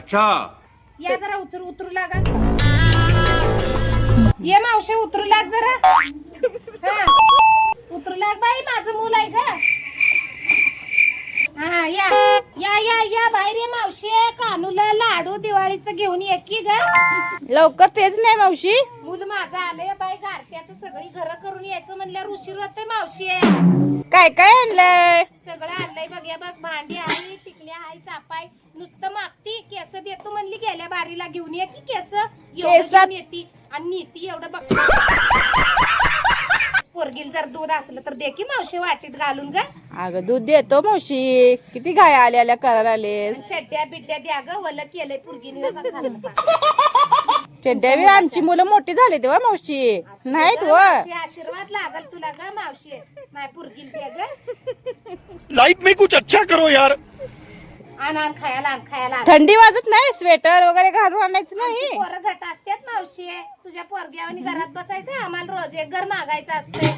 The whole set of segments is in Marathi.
अच्छा या जरा उतरू लागा. ये मावशी उतरू लाग जरा. हा. उतरू लाग बाई, माझं मूल आहे का. हा या या या या बाहेर ये मावशी. कानूला लाडू दिवाळीचं घेऊन ये की ग. लवकर तेच नाही मावशी. मूल माझं आलंय बाई. गारत्याचं सगळी घरं करून यायचं म्हणल्यावर उशीर होतोय मावशी. काय काय आणलंय? सगळं आणलंय बघ. या बघ भांडी आहे, टिकल्या आहे, चापाय. नुसतं मागती. केस देतो म्हणली गेल्या बारीला. घेऊन ये की केस. एवढं येते आणि नीती एवढं बघ. पोरगील जर दूध असलं तर दे की मावशी वाटीत घालून ग. अगं दूध देतो मावशी. किती गाय आल्या करायला आलेस. चड्ड्या बिड्ड्या द्या ग. वलं केलंय पोरगीने. चड्ड्या बी आमची मुलं मोठी झाली तेव्हा मावशी. नाहीत व आशीर्वाद लागल तुला ग मावशी. माय पोरगील द्या ग. लाइफ में कुछ अच्छा करो यार. आण खायला. थंडी वाजत नाही. स्वेटर वगैरे घालून आणायचं नाही. पोरं घट असतात मावशी. तुझ्या पोरग्यावानी घरात बसायचं. आम्हाला रोज एक घर मागायचं असतंय.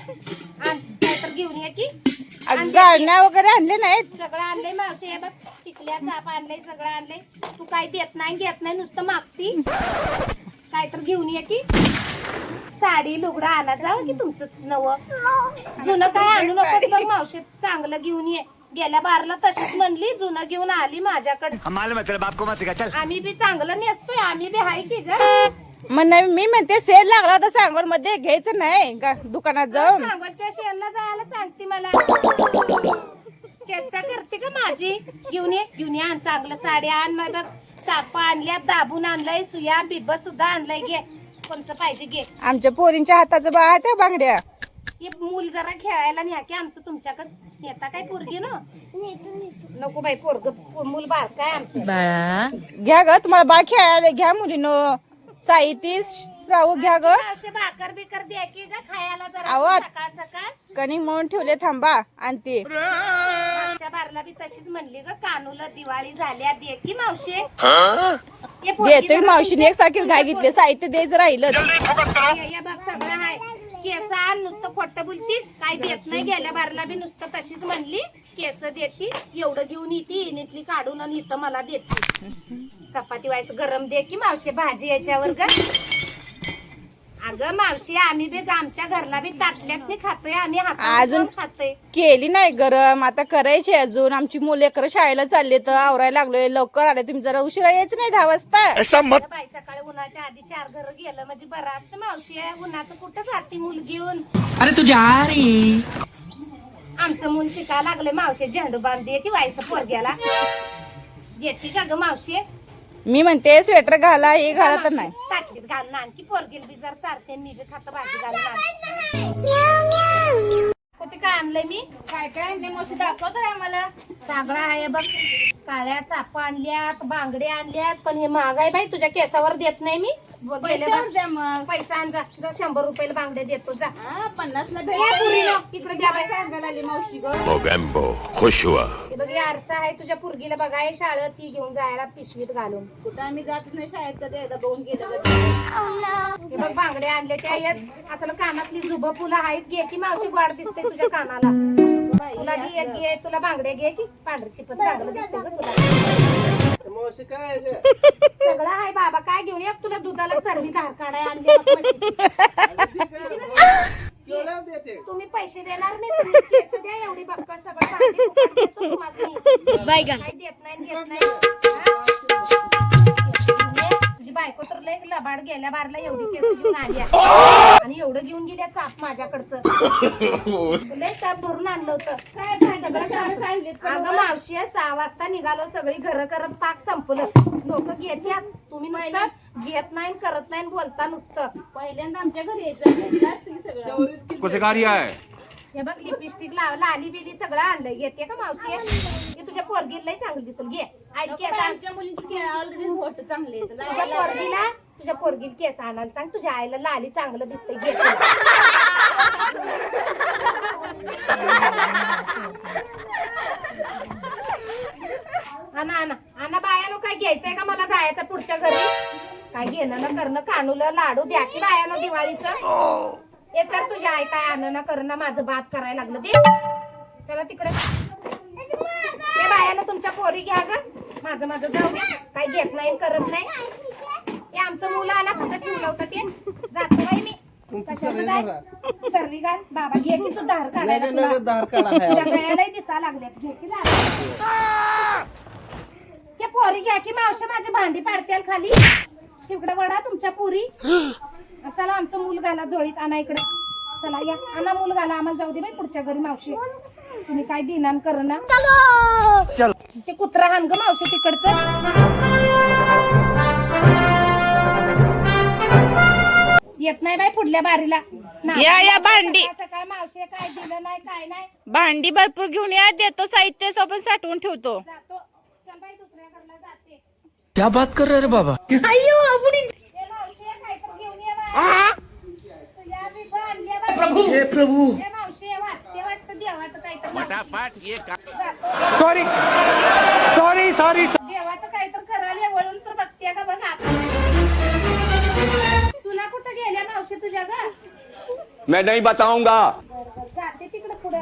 आण काय तर घेऊन ये की. गाळण्या वगैरे आणले नाहीत. सगळं आणलंय मावशी. हे बघ टिकल्या चाप आणलंय. सगळं आणलंय. तू काय देत नाही घेत नाही. नुसतं मागती. काय तर घेऊन ये की. साडी लुगडं आणा जावं की तुमचं नवं. जुनं काय आणू नकोस बघ मावशी. चांगलं घेऊन ये. गेल्या बारला तशीच म्हणली. जुनं घेऊन आली माझ्याकडे. आम्ही बी चांगलं नेसतोय. आम्ही बी हाय की ग. मी म्हणते सेल लागला होता सांगोर मध्ये. घ्यायचं नाही दुकानात जाऊन. सांगोलच्या शेलला जायला सांगते मला. चेष्टा करते का माझी. घेऊन ये आण चांगलं. साड्या आण. मग चापा आणल्या. दाबून आणलंय. सुया बिब्ब सुद्धा आणलंय. घे कोणचं पाहिजे घे. आमच्या पोरींच्या हाताचं बा आहे त्या बांगड्या. हे मूल जरा खेळायला न्या की आमचं तुमच्याकडे. नेता काय पोरगी ना. नको बाई पोरग मूल बाळ काय आमचं. बाळा घ्या ग. तुम्हाला बाळ खेळायला घ्या मुलीनं. साहित्य राहू घ्या ग. असे भाकर बिकर द्या की ग खायला जरा. आवाज. सकाळ कणिक म्हणून ठेवले. थांबा आणते. मागच्या बारला बी तशीच म्हणली ग. कानूला दिवाळी झाल्या दे की मावशी. देते मावशीने एकसारखीच गाय घेतली. साहित्य द्यायचं राहिलं. या बघ सगळं हाय. केस आण. नुसतं खोटं बोलतीस. काय देत नाही. गेल्या बारला बी नुसतं तशीच म्हणली. केस देती. एवढं घेऊन येते. इनीतली काढून आणि इथं मला देते. चपाती व्हायचं गरम दे की मावशी. भाजी याच्यावर ग. अगं मावशी आम्ही बी आमच्या घरला बी ताटल्यात खातोय. आम्ही अजून खातोय. केली नाही गरम. आता करायची अजून. आमची मुलं लेकरं शाळेला चालले तर आवरायला लागलोय. लवकर आले. तुम्ही जरा उशिरा यायचं नाही 10 वाजता. बाई सकाळी उन्हाच्या आधी 4 घर गेलं म्हणजे बरं असतं मावशी. उन्हाचं कुठं जाती मुलगी येऊन. अरे तुझ्या आरी आमचं मूल शिकायला लागले मावशी. झेंडू बांधते की व्हायचं पोरग्याला. येते का ग मावशी. मी म्हणते स्वेटर घाला. हे घाला तर नाही. ताटलीत घालून आणखी पोरगेल बी जर चालते. मी बी खात भाजी घालून आण. कुठे काय आणलंय मी. काय काय आणले मावशी दाखव तर आम्हाला. सगळं आहे बघ. काळ्या चापा आणल्यात. बांगडे आणल्यात. पण हे महाग आहे बाई. तुझ्या केसावर देत नाही मी. पैसा आण जा. 100 रुपयाला बांगडे देतो जा. 50 ला इकडे द्या बाई. सांगायला आली मावशी ग. मोगॅम्बो खुश हुआ. हे बघ हे आरसा आहे तुझ्या पोरगीला बघाय. शाळेत ही घेऊन जायला पिशवीत घालून. कुठं आम्ही जात नाही शाळेत. कधी एकदा बघून गेलं. हे बघ बांगडे आणले. त्या येत असलं कानातली जुब फुलं आहेत. घे की मावशी. गोड दिसते तुझ्या कानाला. तुला बी एक घे. तुला बांगडे घे की. पांढरी शिपत चांगलं दिसते ग तुला. सगळं आहे बाबा. काय घेऊन ये. तुला दुधाला चरबी धार काढाय आणली. तुम्ही पैसे देणार नाही. तुम्ही केस द्या. एवढी बक्कळ सगळं भांडी फुकट देतो तुम्हाला. काय देत नाही. तुझी बायको तर लय लबाड. गेल्या बारला एवढी केस घेऊन आली आहे. आणि एवढं घेऊन गेल्या चाप माझ्याकडचं. लय चाप भरून आणलं होतं. अगं मावशी 6 वाजता निघालो. सगळी घरं करत पाक संपलं. लोक घेत्यात. तुम्ही नुसतं घेत नाही. करत नाही. बोलता नुसतं. पहिल्यांदा आमच्या घरी यायचं. कुछ कार्य है. हे बघ लिपस्टिक लाली बिली सगळं आणलंय. घेते का मावशी. हे तुझ्या पोरगीला लय चांगलं दिसल. घे. ऐक आमच्या मुलींची ऑलरेडी होट चांगले. तुझ्या पोरगीला केस आणायला सांग. तुझ्या आईला लाली चांगलं दिसतंय. घे. आणा बायानो. काय घ्यायचंय का मला जायचं पुढच्या घरी. काय घेणं ना करणं. कानूला लाडू द्या की बायानो दिवाळीचं. हे तर तुझ्या आई काय आणणं करणं. माझं बात करायला लागलं. दे चला तिकडे. हे बायानो तुमच्या पोरी घ्या ग. माझं माझं जाऊ दे, काय घेत नाही करत नाही. हे आमचं मुलं आला कुठं ठेवलं होतं ते जातो बाई मी. कशाचं काय सर्वी काय बाबा घे की तू धार काढायला तुझ्या गळ्यालाही दिसा लागल्यात. घे की धार. ते पोरी घ्या की मावशी माझी भांडी पाडत्याल खाली तिकडे वडा तुमच्या पुरी. चला आमचं मूल घाला जोळीत आणा इकडे. चला या आणा मूल घाला आम्हाला जाऊ दे बाई पुढच्या घरी मावशी. तुम्ही काय दिनान कर ना ते कुत्रा हान ग मावशी तिकडचं. येत नाही बाई पुढल्या बारीला. या भांडी सकाळ मावशी काय दिलं नाही काय नाही. भांडी भरपूर घेऊन या देतो साहित्य पण साठवून ठेवतो. जातो चल बाई दुसऱ्या घरला जाते. क्या बात कर रहे रे बाबा? ए मावशी काय तर घेऊन ये बाई. तुझ्या बी आणल्या बाई. हे प्रभू ए मावशी वाचते वाटतं देवाचं काय तर. फटाफट ये सॉरी सॉरी सॉरी देवाचं काय तर करायला वळून तर बसते का बघ आता. सुना कुठं गेल्या मावशी तुझ्या ग? मैं नहीं बताऊंगा. जाते तिकडे पुढे.